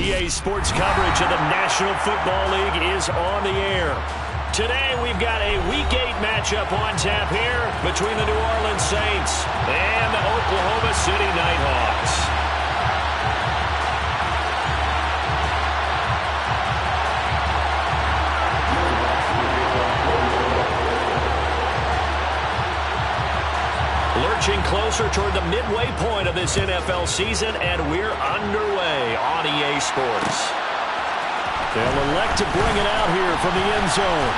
EA Sports coverage of the National Football League is on the air. Today we've got a Week 8 matchup on tap here between the New Orleans Saints and the Oklahoma City Nighthawks. Lurching closer toward the midway point of this NFL season, and we're underway on EA Sports. They'll elect to bring it out here from the end zone.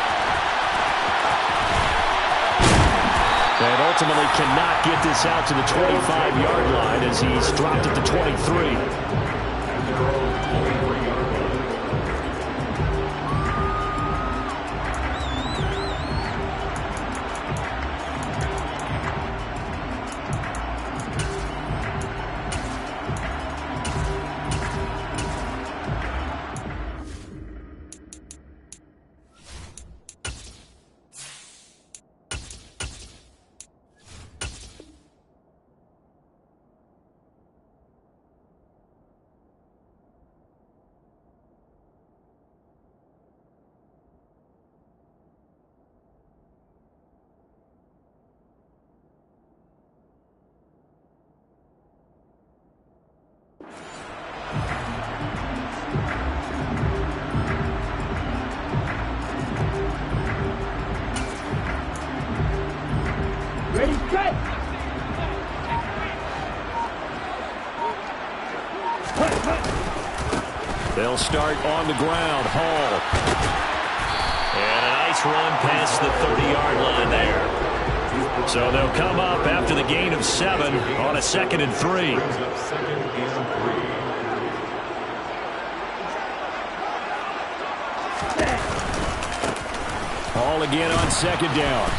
And ultimately cannot get this out to the 25-yard line as he's dropped at the 23. They'll start on the ground. Hall. And a nice run past the 30-yard line there. So they'll come up after the gain of 7 on a 2nd and 3. Hall again on 2nd down.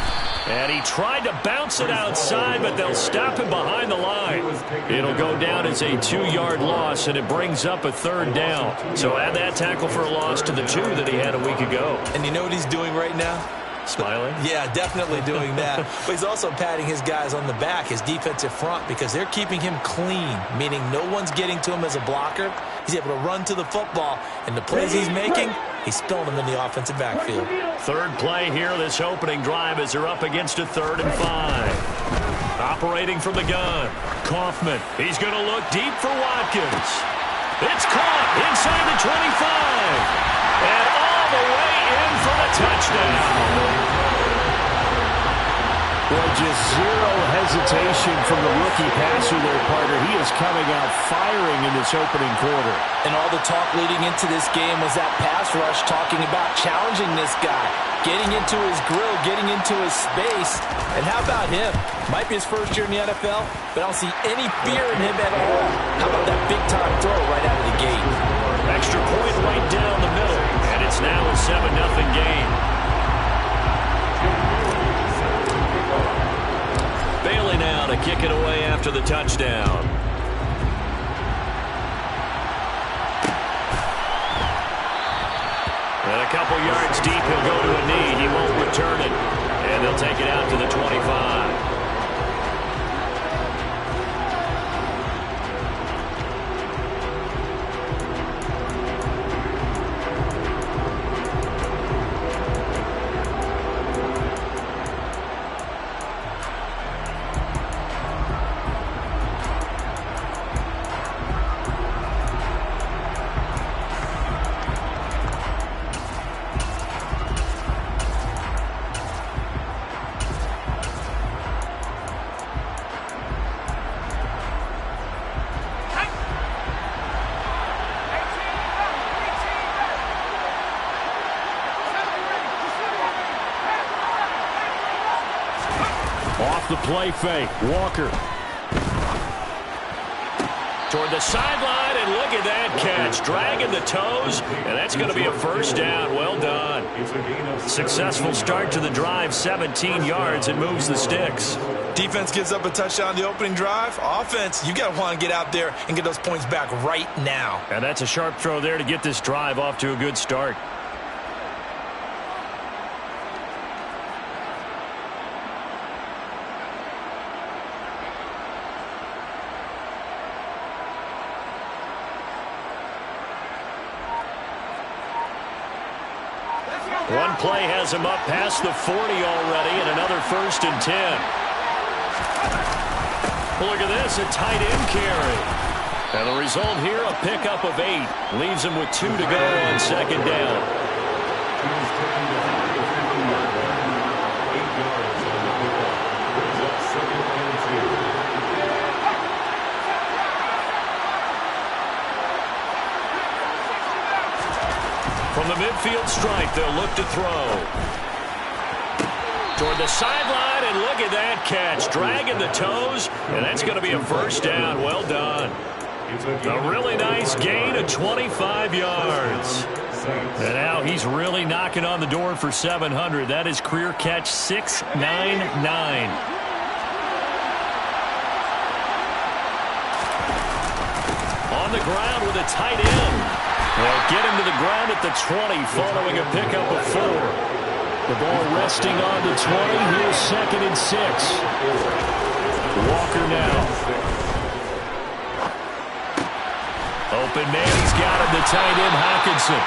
And he tried to bounce it outside, but they'll stop him behind the line. It'll go down as a 2-yard loss, and it brings up a 3rd down. So add that tackle for a loss to the 2 that he had a week ago. And you know what he's doing right now? Smiling? Yeah, definitely doing that. But he's also patting his guys on the back, his defensive front, because they're keeping him clean, meaning no one's getting to him as a blocker. He's able to run to the football, and the plays he's making, he's spilling them in the offensive backfield. 3rd play here, this opening drive, as they're up against a 3rd and 5. Operating from the gun, Kaufman. He's going to look deep for Watkins. It's caught inside the 25. And all the way in for the touchdown. Well, just zero hesitation from the rookie passer there, partner. He is coming out firing in this opening quarter. And all the talk leading into this game was that pass rush, talking about challenging this guy, getting into his grill, getting into his space. And how about him? Might be his first year in the NFL, but I don't see any fear in him at all. How about that big-time throw right out of the gate? Extra point right down the middle, and it's now a 7-0 game. Bailey now to kick it away after the touchdown. And a couple yards deep, he'll go to a knee. He won't return it, and they'll take it out to the 25. Off the play fake, Walker. Toward the sideline, and look at that catch. Dragging the toes, and that's going to be a 1st down. Well done. Successful start to the drive, 17 yards, and moves the sticks. Defense gives up a touchdown the opening drive. Offense, you got to want to get out there and get those points back right now. And that's a sharp throw there to get this drive off to a good start. One play has him up past the 40 already, and another 1st and 10. Look at this, a tight end carry. And the result here, a pickup of 8. Leaves him with 2 to go on 2nd down. From the midfield stripe, they'll look to throw. Toward the sideline, and look at that catch. Dragging the toes, and that's going to be a 1st down. Well done. A really nice gain of 25 yards. And now he's really knocking on the door for 700. That is career catch 699. On the ground with a tight end. They'll get him to the ground at the 20 following a pickup of 4. The ball resting on the 20. Here's 2nd and 6. Walker now. Open man, he's got him, the tight end, Hockenson.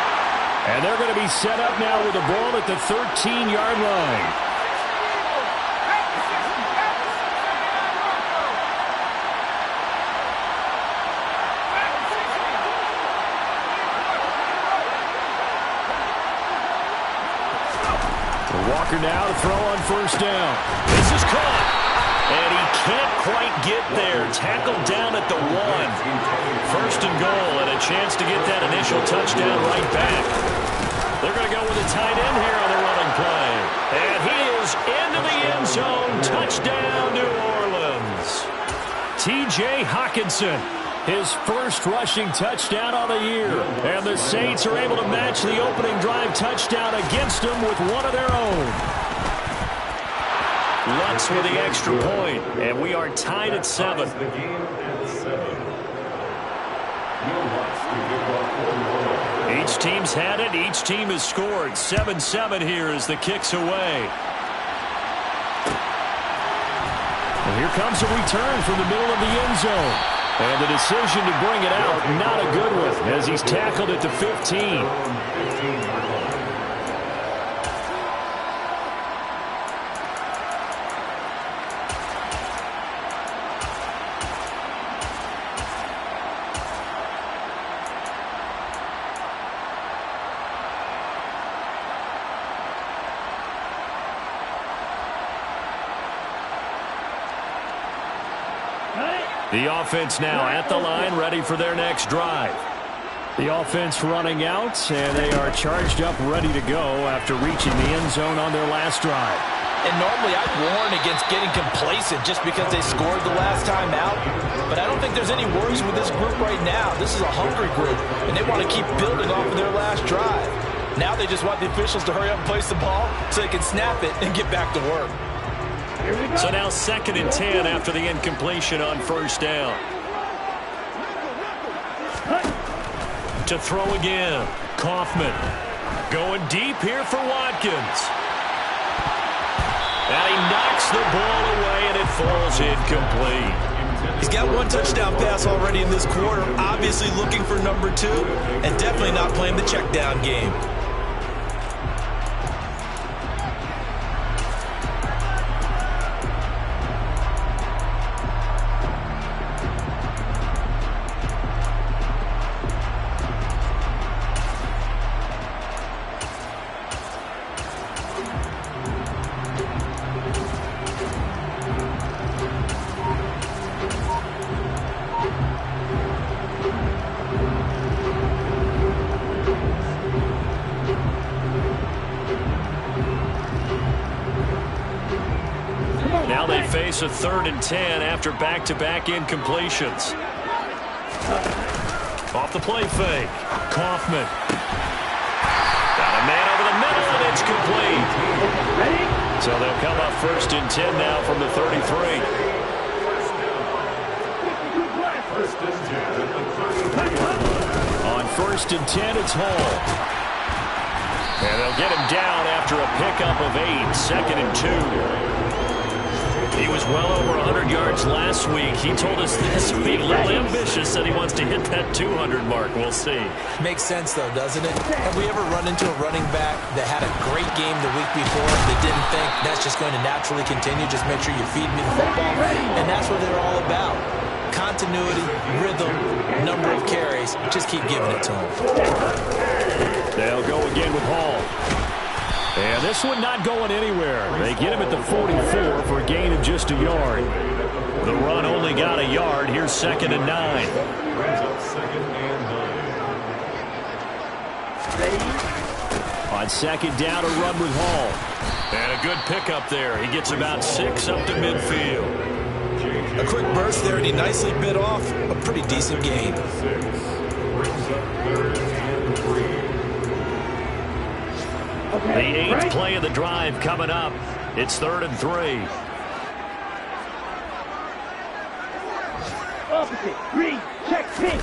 And they're going to be set up now with the ball at the 13-yard line. Walker now to throw on 1st down. This is caught. And he can't quite get there. Tackled down at the 1. 1st and goal, and a chance to get that initial touchdown right back. They're going to go with a tight end here on the running play. And he is into the end zone. Touchdown, New Orleans. T.J. Hockenson, his 1st rushing touchdown on the year. And the Saints are able to match the opening drive touchdown against them with one of their own. Lutz with the extra point, and we are tied at 7. Each team's had it. Each team has scored. 7-7 here as the kick's away. And here comes a return from the middle of the end zone. And the decision to bring it out, not a good one, as he's tackled at the 15. The offense now at the line, ready for their next drive. The offense running out, and they are charged up, ready to go after reaching the end zone on their last drive. And normally I'd warn against getting complacent just because they scored the last time out. But I don't think there's any worries with this group right now. This is a hungry group, and they want to keep building off of their last drive. Now they just want the officials to hurry up and place the ball so they can snap it and get back to work. So now 2nd and 10 after the incompletion on 1st down. To throw again. Kaufman going deep here for Watkins. And he knocks the ball away, and it falls incomplete. He's got 1 touchdown pass already in this quarter, obviously looking for number 2, and definitely not playing the check down game. Now they face a 3rd and 10 after back-to-back incompletions. Off the play fake. Kaufman. Got a man over the middle, and it's complete. So they'll come up 1st and 10 now from the 33. On 1st and 10, it's Hall. And they'll get him down after a pickup of 8. 2nd and 2. He was well over 100 yards last week. He told us this would be a little ambitious, that he wants to hit that 200 mark. We'll see. Makes sense, though, doesn't it? Have we ever run into a running back that had a great game the week before that didn't think that's just going to naturally continue? Just make sure you feed me the football. And that's what they're all about. Continuity, rhythm, number of carries. Just keep giving it to them. They'll go again with Hall. And this one not going anywhere. They get him at the 44 for a gain of just a yard. The run only got a yard. Here's 2nd and 9. On 2nd down, a run with Hall. And a good pickup there. He gets about 6 up to midfield. A quick burst there, and he nicely bit off a pretty decent gain. The 8th play of the drive coming up. It's 3rd and 3. Opposite, green, check, pink.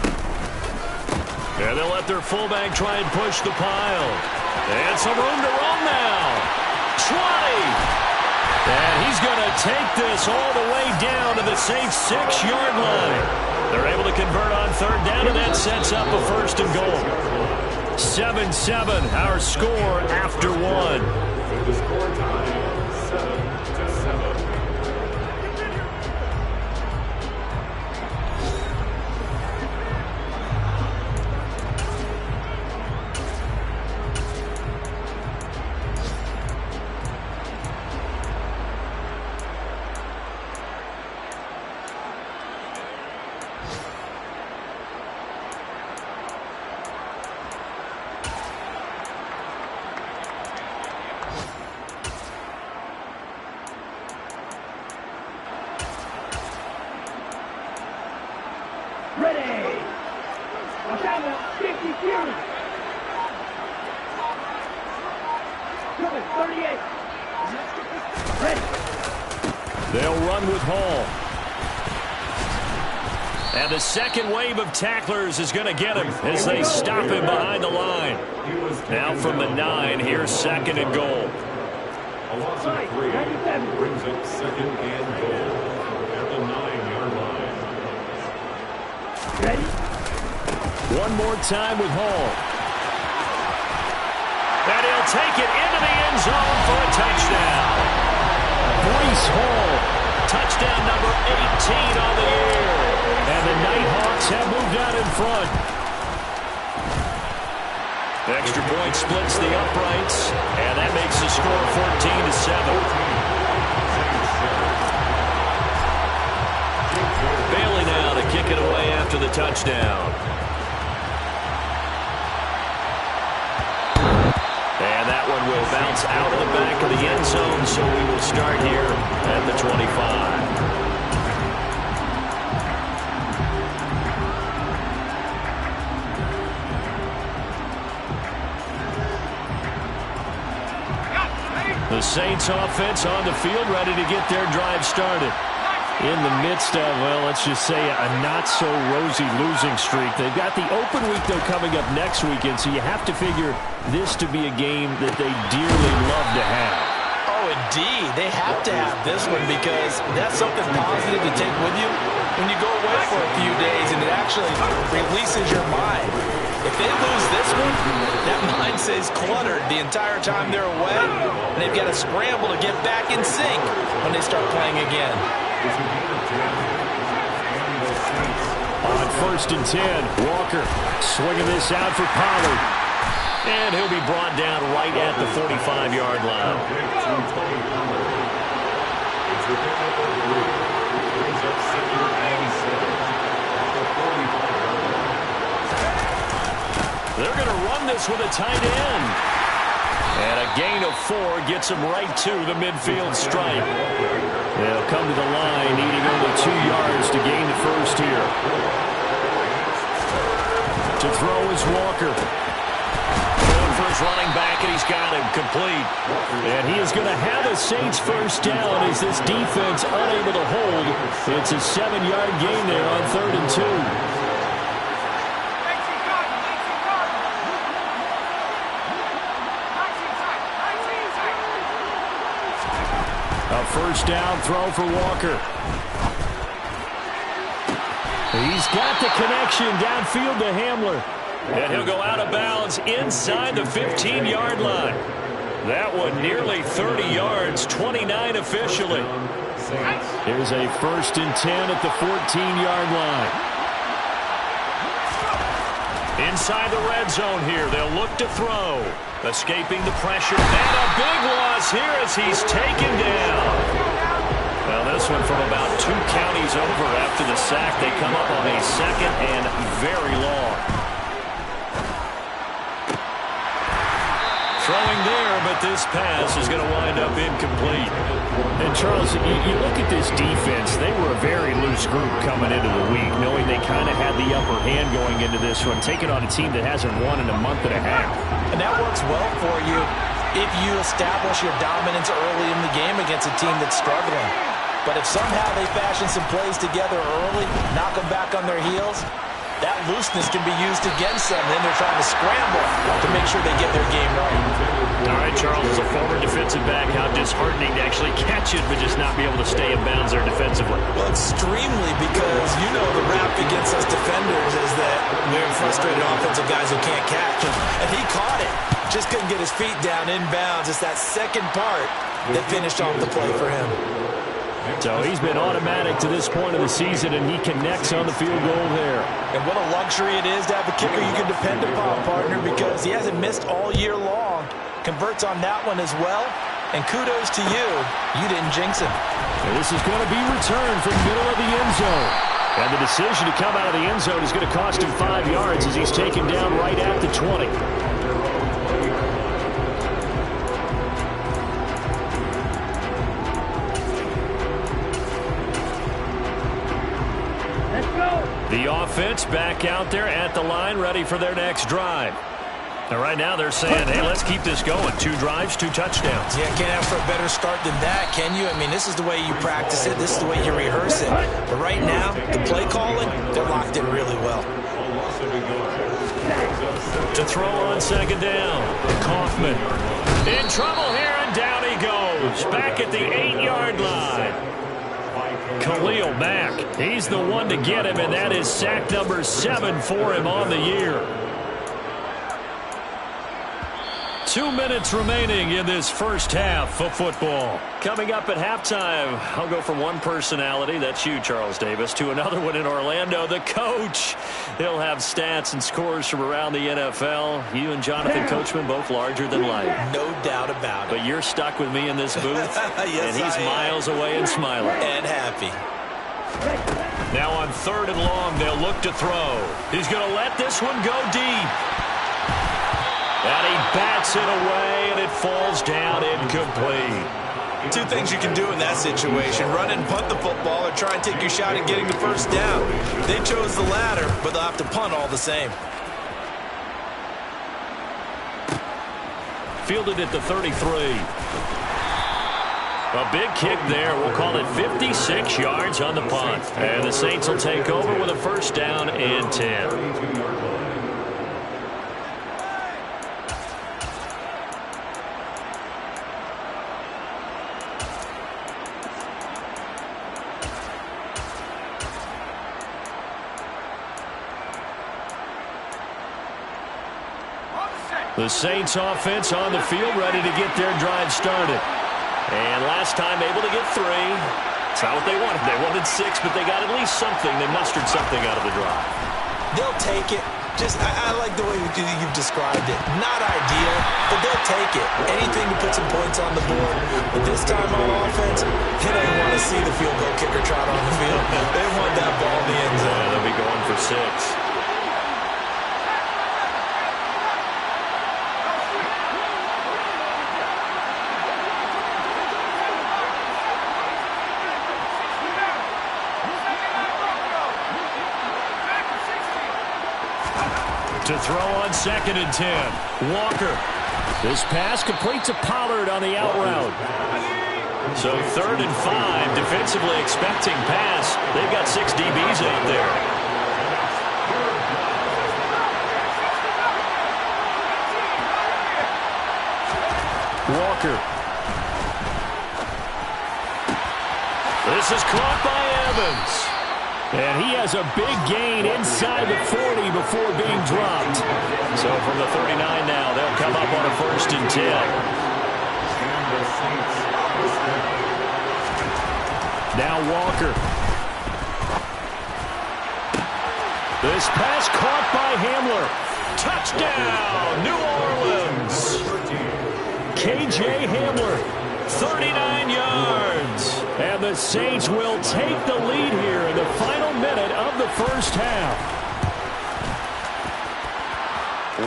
And they'll let their fullback try and push the pile. And some room to run now. 20. And he's going to take this all the way down to the Saints' 6-yard line. They're able to convert on 3rd down, and that sets up a 1st and goal. 7-7, our score after 1. The score time, 7-7. Ready. Assignment 50 Fury. Coming, 38. Ready. They'll run with Hall. And the second wave of tacklers is going to get him as they stop him behind the line. Now from the 9, here's 2nd and goal. A loss of 3 brings up 2nd and goal at the 9-yard line. Ready. One more time with Hall. And he'll take it into the end zone for a touchdown. Breece Hall, touchdown number 18 on the year. And the Nighthawks have moved out in front. The extra point splits the uprights, and that makes the score 14-7. Bailey now to kick it away after the touchdown. And that one will bounce out of the back of the end zone, so we will start here at the 25. The Saints offense on the field, ready to get their drive started. In the midst of, well, let's just say a not-so-rosy losing streak. They've got the open week, though, coming up next weekend, so you have to figure this to be a game that they dearly love to have. Oh, indeed. They have to have this one because that's something positive to take with you when you go away for a few days, and it actually releases your mind. If they lose this one, that mind stays cluttered the entire time they're away, and they've got to scramble to get back in sync when they start playing again. On 1st and 10, Walker swinging this out for Pollard. And he'll be brought down right at the 45-yard line. They're going to run this with a tight end. And a gain of 4 gets him right to the midfield stripe. They'll come to the line, needing only 2 yards to gain the first here. To throw is Walker. Going for his running back, and he's got him complete. And he is going to have a Saints first down as this defense unable to hold. It's a 7-yard gain there on 3rd and 2. first down throw for Walker. He's got the connection downfield to Hamler. And he'll go out of bounds inside the 15-yard line. That one nearly 30 yards, 29 officially. Here's a 1st and 10 at the 14-yard line. Inside the red zone here, they'll look to throw. Escaping the pressure, and a big loss here as he's taken down. Well, this one from about 2 counties over after the sack. They come up on a 2nd and very long. Throwing there, but this pass is going to wind up incomplete. And, Charles, you look at this defense. They were a very loose group coming into the week, knowing they kind of had the upper hand going into this one, taking on a team that hasn't won in a month and a half. And that works well for you if you establish your dominance early in the game against a team that's struggling. But if somehow they fashion some plays together early, knock them back on their heels, that looseness can be used against them. Then they're trying to scramble to make sure they get their game right. All right, Charles, as a former defensive back, how disheartening to actually catch it but just not be able to stay in bounds there defensively. Well, extremely, because you know the rap against us defenders is that we're frustrated offensive guys who can't catch. And he caught it. Just couldn't get his feet down in bounds. It's that second part that finished off the play for him. So he's been automatic to this point of the season, and he connects on the field goal there. And what a luxury it is to have a kicker you can depend upon, partner, because he hasn't missed all year long. Converts on that one as well. And kudos to you. You didn't jinx him. And this is going to be returned from middle of the end zone. And the decision to come out of the end zone is going to cost him 5 yards as he's taken down right at the 20. The offense back out there at the line, ready for their next drive. And right now they're saying, hey, let's keep this going. 2 drives, 2 touchdowns. Yeah, can't ask for a better start than that, can you? I mean, this is the way you practice it. This is the way you rehearse it. But right now, the play calling, they're locked in really well. To throw on 2nd down, Kaufman. In trouble here, and down he goes. Back at the 8-yard line. Khalil Mack, he's the one to get him, and that is sack number 7 for him on the year. 2 minutes remaining in this first half of football. Coming up at halftime, I'll go from one personality, that's you, Charles Davis, to another one in Orlando, the coach. He'll have stats and scores from around the NFL. You and Jonathan Coachman, both larger than life. No doubt about it. But you're stuck with me in this booth, yes, and he's miles away and smiling. And happy. Now on 3rd and long, they'll look to throw. He's going to let this one go deep. And he bats it away, and it falls down incomplete. 2 things you can do in that situation. Run and punt the football or try and take your shot at getting the first down. They chose the latter, but they'll have to punt all the same. Fielded at the 33. A big kick there. We'll call it 56 yards on the punt. And the Saints will take over with a first down and 10. The Saints offense on the field, ready to get their drive started. And last time able to get 3. It's not what they wanted. They wanted 6, but they got at least something. They mustered something out of the drive. They'll take it. I like the way you've described it. Not ideal, but they'll take it. Anything to put some points on the board. But this time on offense, they don't want to see the field goal kicker trot on the field. They want that ball in the end zone. They'll be going for 6. To throw on 2nd and 10. Walker. This pass complete to Pollard on the out route. So 3rd and 5, defensively expecting pass. They've got 6 DBs out there. Walker. This is caught by Evans. And he has a big gain inside the 40 before being dropped. So from the 39 now, they'll come up on a 1st and 10. Now Walker. This pass caught by Hamler. Touchdown, New Orleans. KJ Hamler, 39 yards. And the Saints will take the lead here in the final minute of the first half.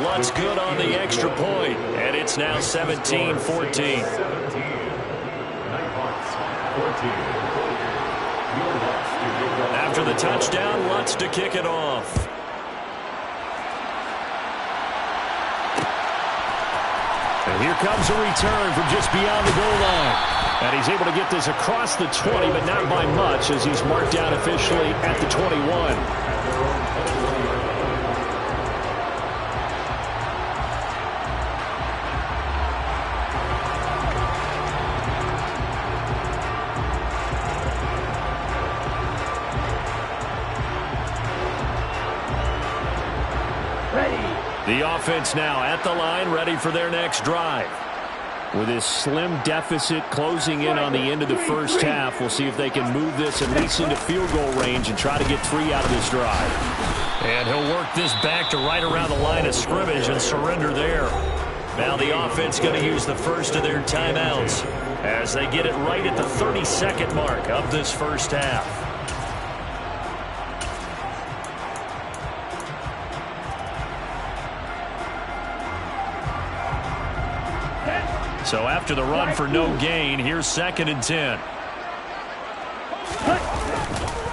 Lutz good on the extra point, and it's now 17-14. After the touchdown, Lutz to kick it off. And here comes a return from just beyond the goal line. And he's able to get this across the 20, but not by much, as he's marked down officially at the 21. The offense now at the line, ready for their next drive. With this slim deficit closing in on the end of the first half, we'll see if they can move this at least into field goal range and try to get 3 out of this drive. And he'll work this back to right around the line of scrimmage and surrender there. Now the offense going to use the first of their timeouts as they get it right at the 30-second mark of this first half. So after the run for no gain, here's 2nd and 10.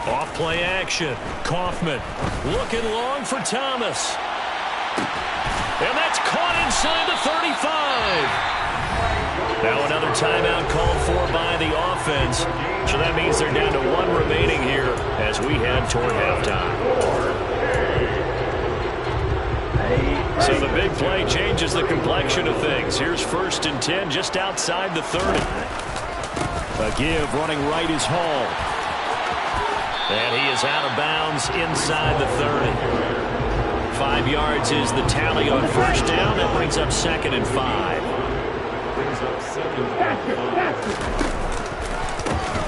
Off play action. Kaufman looking long for Thomas. And that's caught inside the 35. Now another timeout called for by the offense. So that means they're down to 1 remaining here as we head toward halftime. So the big play changes the complexion of things. Here's 1st and 10 just outside the 30. A give running right is Hall. And he is out of bounds inside the 30. 5 yards is the tally on 1st down. That brings up 2nd and 5.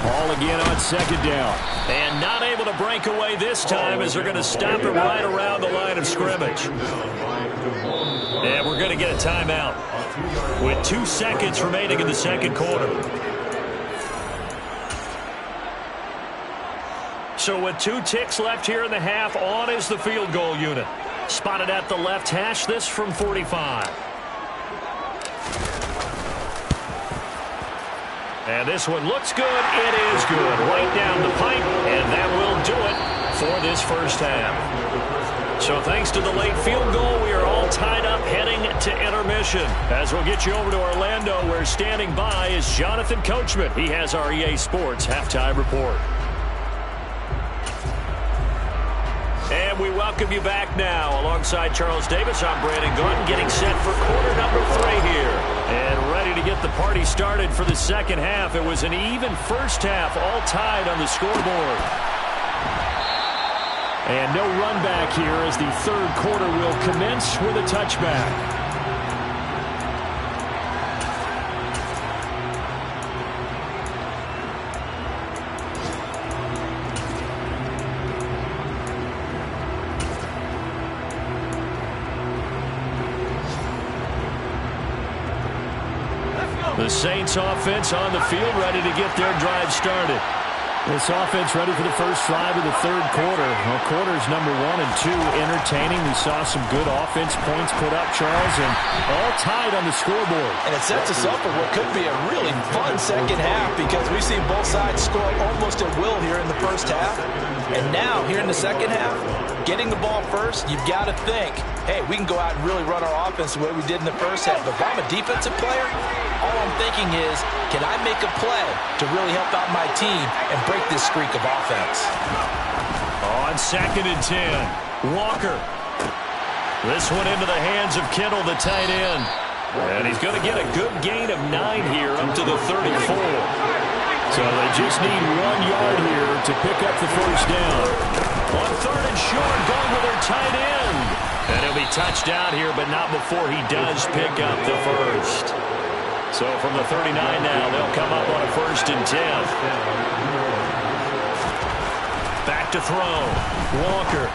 Ball again on 2nd down. And not able to break away this time as they're going to stop it right around the line of scrimmage. And we're going to get a timeout with 2 seconds remaining in the second quarter. So with 2 ticks left here in the half, on is the field goal unit. Spotted at the left hash, this from 45. And this one looks good. It is good. Right down the pipe, and that will do it for this first half. So thanks to the late field goal, we are all tied up heading to intermission. As we'll get you over to Orlando, where standing by is Jonathan Coachman. He has our EA Sports halftime report. And we welcome you back now. Alongside Charles Davis, I'm Brandon Gunn, getting set for quarter number 3 here. And ready to get the party started for the second half. It was an even first half, all tied on the scoreboard. And no run back here as the third quarter will commence with a touchback. The Saints offense on the field, ready to get their drive started. This offense ready for the first drive of the third quarter. Well, quarters number 1 and 2 entertaining. We saw some good offense points put up, Charles, and all tied on the scoreboard. And it sets us up for what could be a really fun second half because we've seen both sides score almost at will here in the first half. And now, here in the second half, getting the ball first, you've got to think, hey, we can go out and really run our offense the way we did in the first half. But if I'm a defensive player, all I'm thinking is, can I make a play to really help out my team and break this streak of offense? On 2nd and 10, Walker. This one into the hands of Kittle, the tight end. And he's going to get a good gain of 9 here up to the 34. So they just need 1 yard here to pick up the first down. On 3rd and short, going with their tight end. And he'll be touched out here, but not before he does pick up the first. So from the 39 now, they'll come up on a 1st and 10. Back to throw. Walker.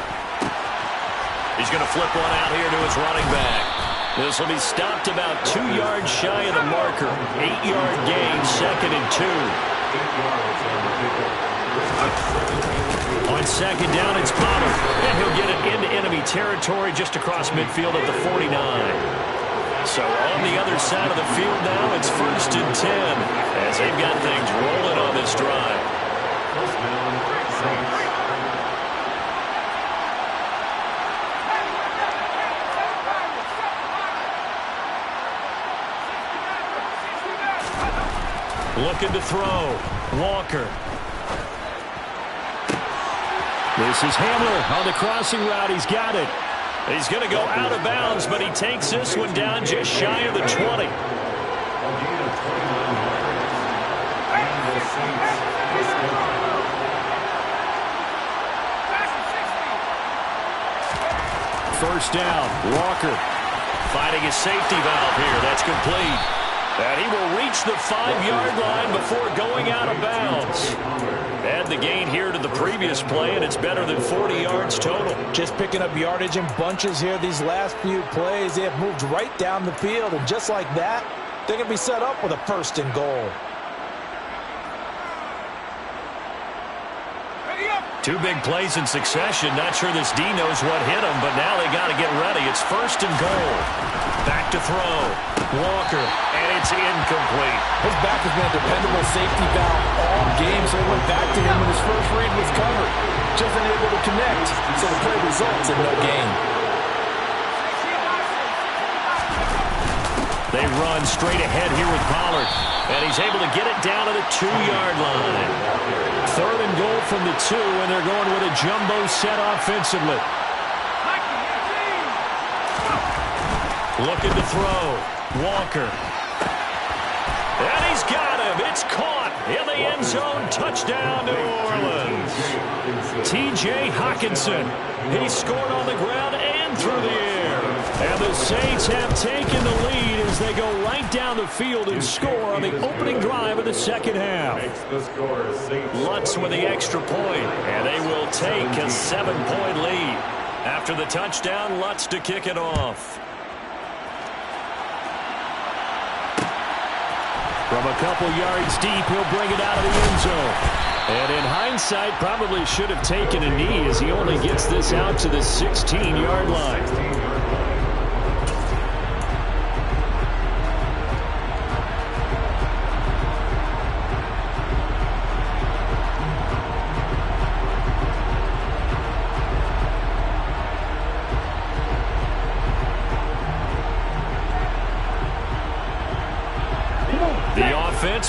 He's going to flip one out here to his running back. This will be stopped about 2 yards shy of the marker. 8-yard gain, 2nd and 2. On 2nd down, it's Pollard. And he'll get it into enemy territory just across midfield at the 49. So on the other side of the field now, it's 1st and 10 as they've got things rolling on this drive. First down, Saints. Looking to throw. Walker. This is Hamler on the crossing route. He's got it. He's going to go out of bounds, but he takes this one down just shy of the 20. First down, Walker. Finding his safety valve here. That's complete. And he will reach the 5-yard line before going out of bounds. Add the gain here to the previous play, and it's better than 40 yards total. Just picking up yardage in bunches here these last few plays. They have moved right down the field, and just like that, they're going to be set up with a 1st and goal. 2 big plays in succession. Not sure this D knows what hit him, but now they got to get ready. It's 1st and goal. Back to throw. Walker, and it's incomplete. His back has been a dependable safety valve all game, so he went back to him when his first read was covered. Just unable to connect, so the play results in no gain. They run straight ahead here with Pollard, and he's able to get it down to the 2-yard line. 3rd and goal from the 2, and they're going with a jumbo set offensively. Looking to throw. Walker. And he's got him. It's caught in the end zone. Touchdown, New Orleans. T.J. Hockenson. He scored on the ground and through the air. And the Saints have taken the lead as they go right down the field and score on the opening drive of the 2nd half. Lutz with the extra point, and they will take a 7-point lead. After the touchdown, Lutz to kick it off. From a couple yards deep, he'll bring it out of the end zone. And in hindsight, probably should have taken a knee as he only gets this out to the 16-yard line.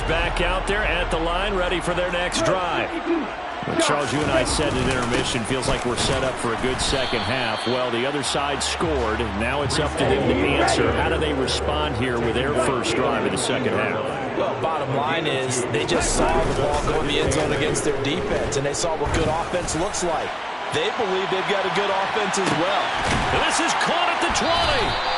Back out there at the line, ready for their next drive. Well, Charles, you and I said at intermission, feels like we're set up for a good 2nd half. Well, the other side scored. Now it's up to them to answer. How do they respond here with their first drive of the 2nd half? Well, bottom line is they just saw the ball go in the end zone against their defense, and they saw what good offense looks like. They believe they've got a good offense as well. This is caught at the 20.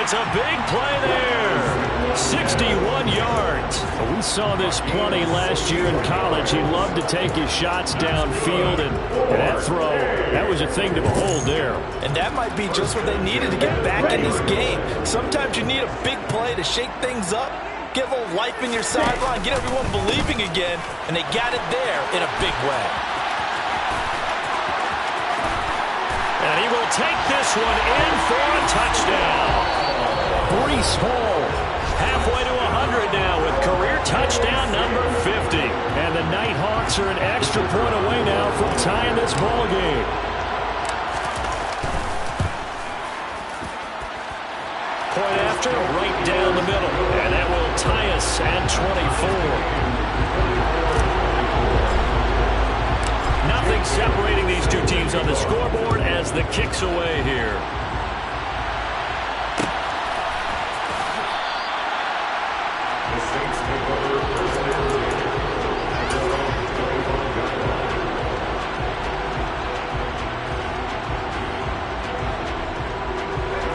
It's a big play there. 61 yards. We saw this plenty last year in college. He loved to take his shots downfield, and that throw, that was a thing to behold there. And that might be just what they needed to get back in this game. Sometimes you need a big play to shake things up, get a little life in your sideline, get everyone believing again, and they got it there in a big way. And he will take this one in for a touchdown. Breece Hall halfway to 100 now with career touchdown number 50. And the Nighthawks are an extra point away now from tying this ball game. Point after, right down the middle. And that will tie us at 24. Nothing separating these two teams on the scoreboard as the kick's away here.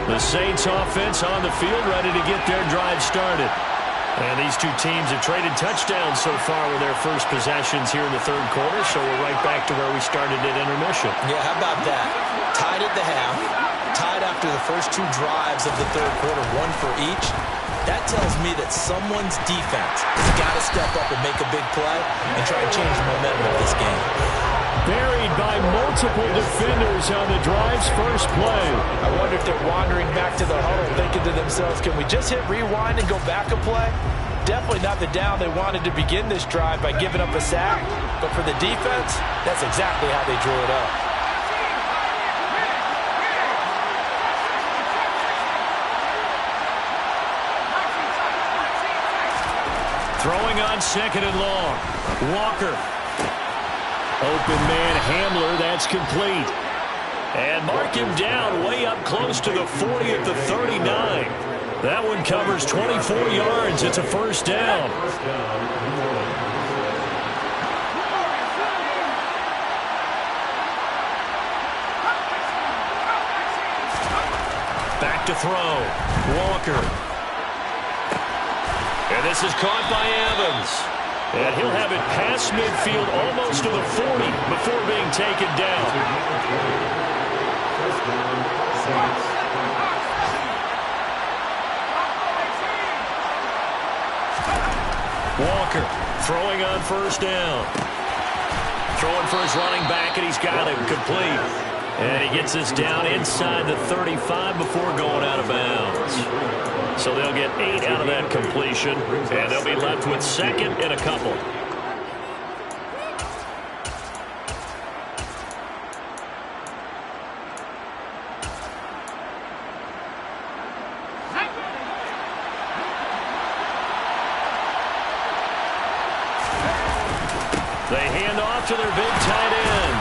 The Saints offense on the field, ready to get their drive started. And these two teams have traded touchdowns so far with their first possessions here in the third quarter, so we're right back to where we started at intermission. Yeah, how about that? Tied at the half, tied after the first two drives of the third quarter, one for each. That tells me that someone's defense has got to step up and make a big play and try and change the momentum of this game. Buried by multiple defenders on the drive's first play. I wonder if they're wandering back to the huddle thinking to themselves, can we just hit rewind and go back a play? Definitely not the down they wanted to begin this drive by giving up a sack. But for the defense, that's exactly how they drew it up. Throwing on second and long. Walker. Open man Hamler, that's complete. And mark him down way up close to the 40 at the 39. That one covers 24 yards. It's a first down. Back to throw. Walker. And this is caught by Evans. And he'll have it past midfield almost to the 40 before being taken down. Walker throwing on first down. Throwing for his running back, and he's got him complete. And he gets this down inside the 35 before going out of bounds. So they'll get 8 out of that completion, and they'll be left with second and a couple. They hand off to their big tight end.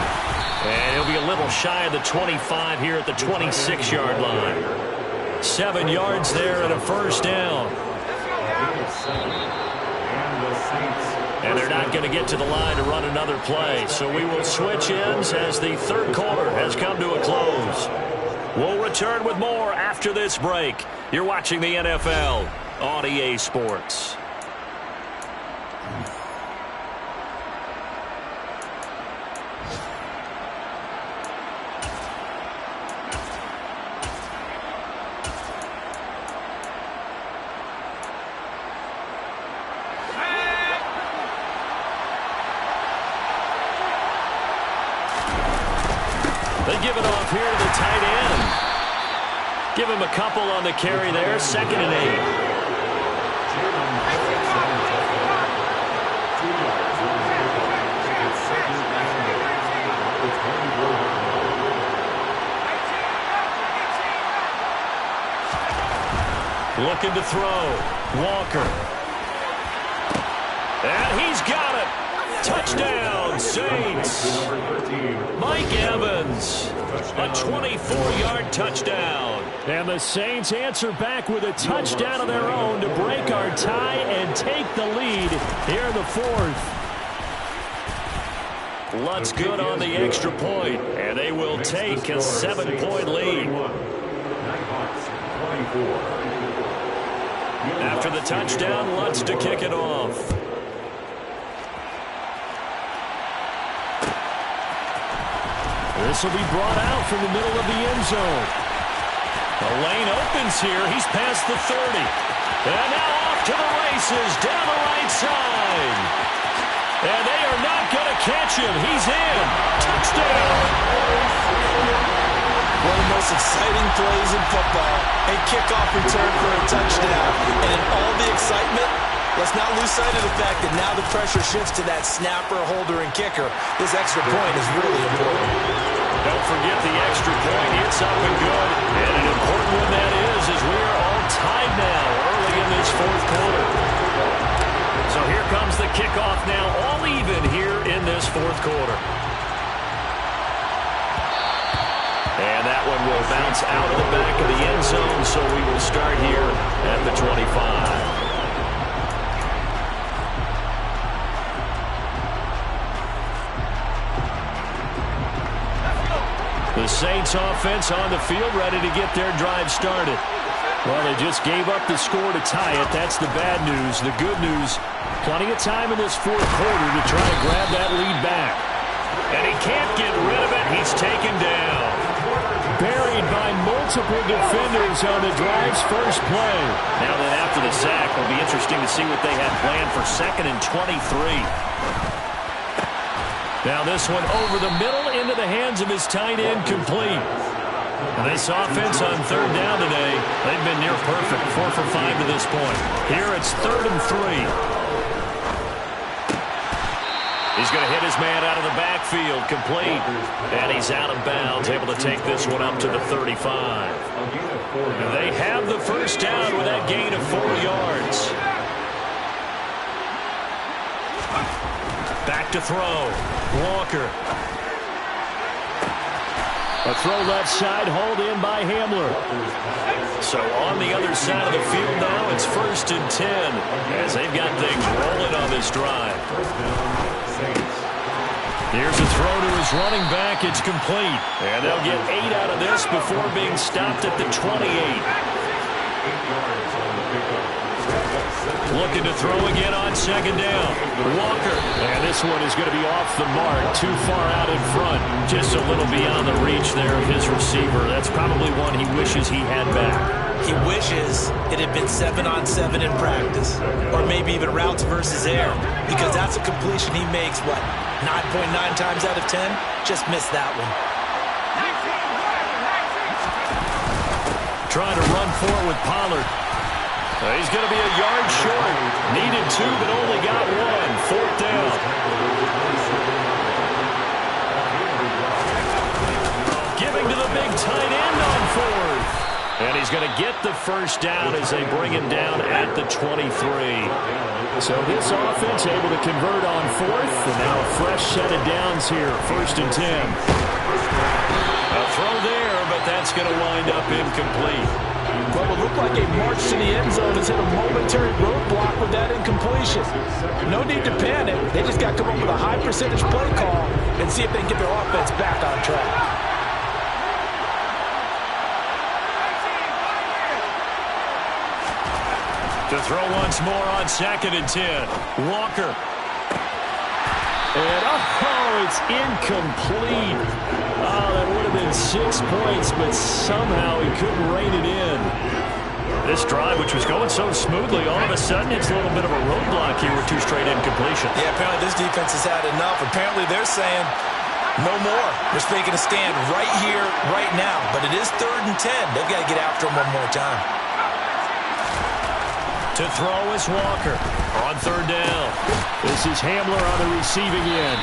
And he'll be a little shy of the 25 here at the 26-yard line. 7 yards there and a first down. And they're not going to get to the line to run another play. So we will switch ends as the third quarter has come to a close. We'll return with more after this break. You're watching the NFL on EA Sports. They give it off here to the tight end. Give him a couple on the carry there. 2nd and 8. Looking to throw. Walker. And he's got it. Touchdown, Saints. Mike Evans, a 24-yard touchdown. And the Saints answer back with a touchdown of their own to break our tie and take the lead here in the fourth. Lutz good on the extra point, and they will take a 7-point lead. After the touchdown, Lutz to kick it off. This will be brought out from the middle of the end zone. The lane opens here. He's past the 30. And now off to the races down the right side. And they are not going to catch him. He's in. Touchdown. One of the most exciting plays in football. A kickoff return for a touchdown. And in all the excitement, let's not lose sight of the fact that now the pressure shifts to that snapper, holder, and kicker. This extra point is really important. Don't forget the extra point. It's up and good. And an important one that is we are all tied now early in this fourth quarter. So here comes the kickoff now, all even here in this fourth quarter. And that one will bounce out of the back of the end zone, so we will start here at the 25. The Saints offense on the field, ready to get their drive started. Well, they just gave up the score to tie it. That's the bad news. The good news, plenty of time in this fourth quarter to try to grab that lead back. And he can't get rid of it. He's taken down. Buried by multiple defenders on the drive's first play. Now then, after the sack, it'll be interesting to see what they have planned for 2nd and 23. Now this one over the middle into the hands of his tight end, complete. And this offense on 3rd down today, they've been near perfect, 4 for 5 to this point. Here it's 3rd and 3. He's going to hit his man out of the backfield, complete. And he's out of bounds, able to take this one up to the 35. And they have the first down with that gain of 4 yards. Back to throw. Walker. A throw left side, hauled in by Hamler. So on the other side of the field now, it's 1st and 10 as they've got things rolling on this drive. Here's a throw to his running back. It's complete. And they'll get 8 out of this before being stopped at the 28. Looking to throw again on 2nd down. Walker. And this one is going to be off the mark, too far out in front. Just a little beyond the reach there of his receiver. That's probably one he wishes he had back. He wishes it had been 7-on-7 in practice, or maybe even routes versus air, because that's a completion he makes, 9.9 times out of 10? Just missed that one. Trying to run for it with Pollard. He's going to be a yard short. Needed 2, but only got 1. 4th down. Giving to the big tight end on 4th. And he's going to get the first down as they bring him down at the 23. So this offense able to convert on 4th, and now a fresh set of downs here, 1st and 10. A throw there, but that's going to wind up incomplete. Well, it looked like a march to the end zone has hit a momentary roadblock with that incompletion. No need to panic. They just got to come up with a high percentage play call and see if they can get their offense back on track. To throw once more on 2nd and 10. Walker. And, it's incomplete. Oh, that would have been 6 points, but somehow he couldn't rein it in. This drive, which was going so smoothly, all of a sudden it's a little bit of a roadblock here with 2 straight incompletions. Yeah, apparently this defense has had enough. Apparently they're saying no more. They're taking a stand right here, right now. But it is 3rd and 10. They've got to get after him one more time. To throw is Walker on 3rd down. This is Hamler on the receiving end.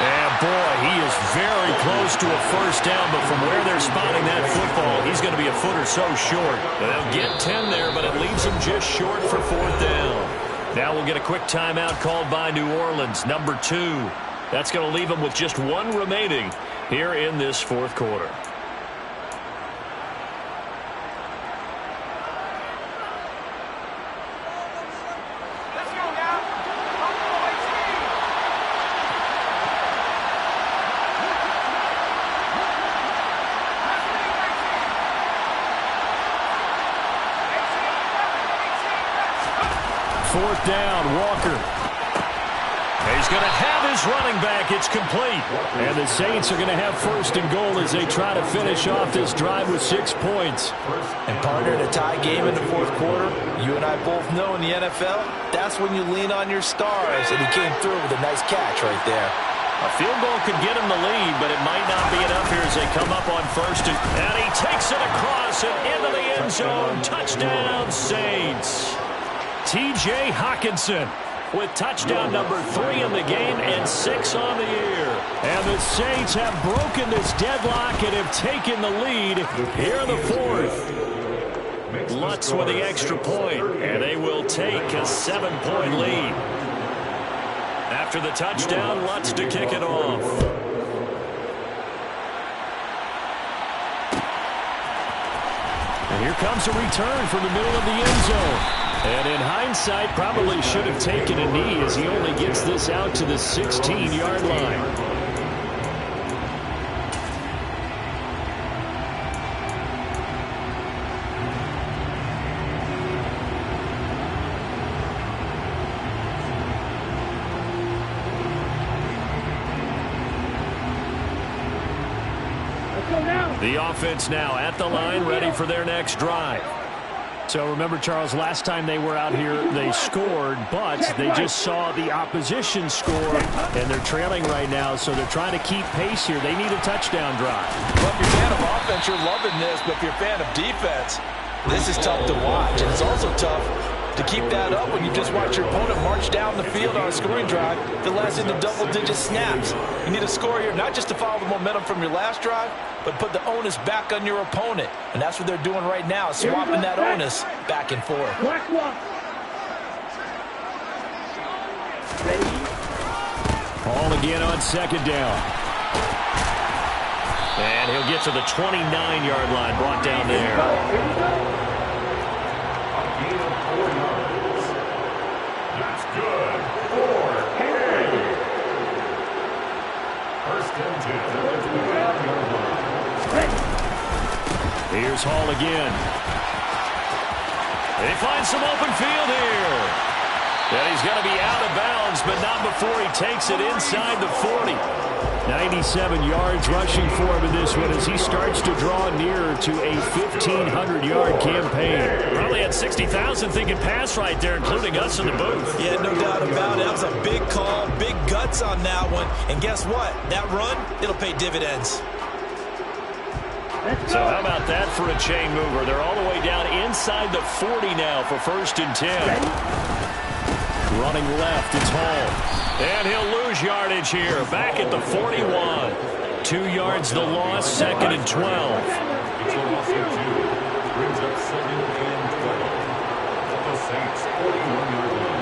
And, boy, he is very close to a first down, but from where they're spotting that football, he's going to be a foot or so short. They'll get 10 there, but it leaves him just short for 4th down. Now we'll get a quick timeout called by New Orleans, number 2. That's going to leave him with just 1 remaining here in this 4th quarter. Fourth down, Walker. He's going to have his running back. It's complete. And the Saints are going to have 1st and goal as they try to finish off this drive with 6 points. And partner, in a tie game in the 4th quarter, you and I both know in the NFL, that's when you lean on your stars. And he came through with a nice catch right there. A field goal could get him the lead, but it might not be enough here as they come up on 1st. And he takes it across and into the end zone. Touchdown, Saints. T.J. Hockenson with touchdown number 3 in the game and 6 on the year. And the Saints have broken this deadlock and have taken the lead here in the 4th. Lutz with the extra point, and they will take a 7-point lead. After the touchdown, Lutz to kick it off. And here comes a return from the middle of the end zone. And in hindsight, probably should have taken a knee as he only gets this out to the 16-yard line. The offense now at the line, ready for their next drive. So remember, Charles, last time they were out here, they scored, but they just saw the opposition score, and they're trailing right now, so they're trying to keep pace here. They need a touchdown drive. Well, if you're a fan of offense, you're loving this, but if you're a fan of defense, this is tough to watch, and it's also tough to keep that up when you just watch your opponent march down the field on a scoring drive that lasts into double-digit snaps. You need a score here, not just to follow the momentum from your last drive, but put the onus back on your opponent. And that's what they're doing right now, swapping that onus back and forth. Ball again on second down. And he'll get to the 29-yard line, brought down there. That's good. 4. First and 10 at the 29-yard line. Here's Hall again. They find some open field here. And he's going to be out of bounds, but not before he takes it inside the 40. 97 yards rushing for him in this one as he starts to draw nearer to a 1,500-yard campaign. Probably had 60,000 thinking pass right there, including us in the booth. Yeah, no doubt about it. That was a big call, big guts on that one. And guess what? That run, it'll pay dividends. So how about that for a chain mover? They're all the way down inside the 40 now for first and 10. Running left, it's Hall. And he'll lose yardage here, back at the 41. 2 yards the loss, second and 12. It's a loss of 2. Brings up second and 12. At the Saints 41-yard line.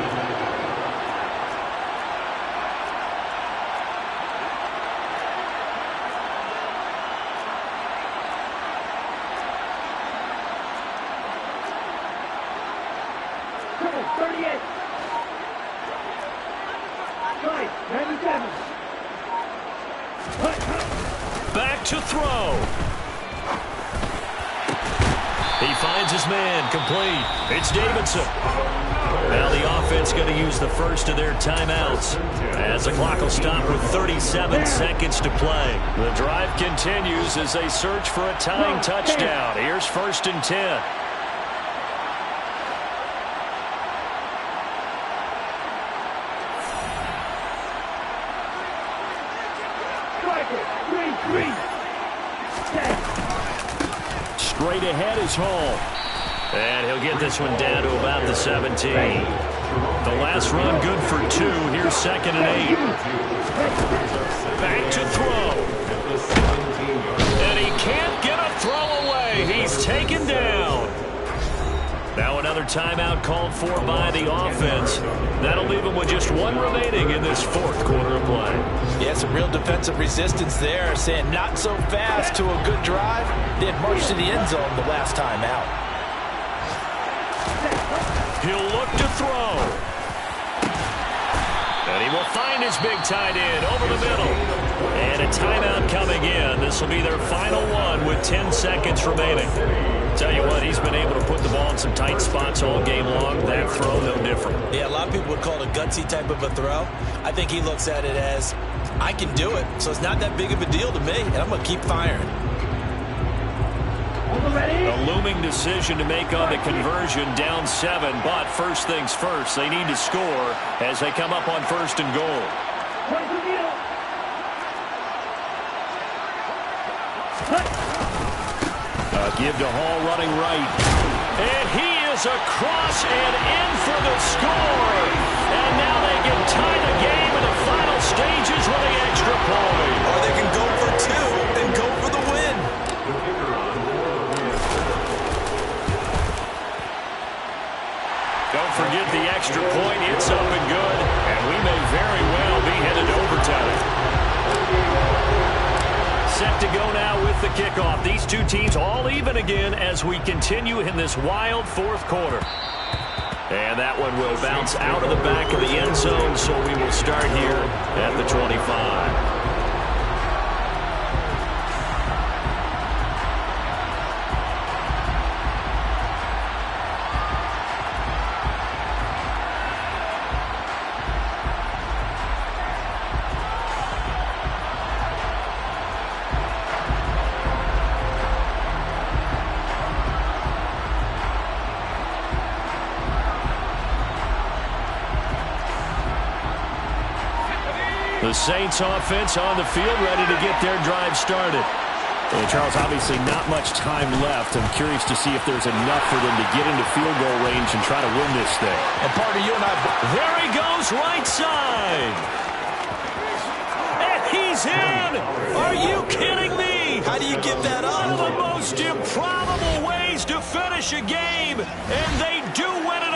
Back to throw. He finds his man, complete. It's Davidson. Now the offense going to use the first of their timeouts as the clock will stop with 37 seconds to play. The drive continues as they search for a tying touchdown. Here's first and 10. Straight ahead is Hall. And he'll get this one down to about the 17. The last run good for 2. Here's second and 8. Back to throw. And he can't get a throw away. He's taken down. Now another timeout called for by the offense. That'll leave him with just 1 remaining in this fourth quarter of play. Yeah, some real defensive resistance there, saying not so fast to a good drive. They had marched to the end zone the last time out. He'll look to throw. And he will find his big tight end over the middle. And a timeout coming in. This will be their final one with 10 seconds remaining. Tell you what, he's been able to put the ball in some tight spots all game long. That throw, no different. Yeah, a lot of people would call it a gutsy type of a throw. I think he looks at it as, I can do it, so it's not that big of a deal to me, and I'm going to keep firing. A looming decision to make on the conversion, down 7, but first things first, they need to score as they come up on first and goal. Give to Hall running right. And he is across and in for the score. And now they can tie the game in the final stages with the extra point. Or they can go for 2 and go for the win. Don't forget the extra point. It's up and good. And we may very well be headed to overtime. Set to go now with the kickoff. These two teams all even again as we continue in this wild fourth quarter. And that one will bounce out of the back of the end zone, so we will start here at the 25. The Saints offense on the field, ready to get their drive started. And Charles, obviously not much time left. I'm curious to see if there's enough for them to get into field goal range and try to win this thing. And part of you and I... There he goes, right side. And he's in. Are you kidding me? How do you give that up? One of the most improbable ways to finish a game, and they do win it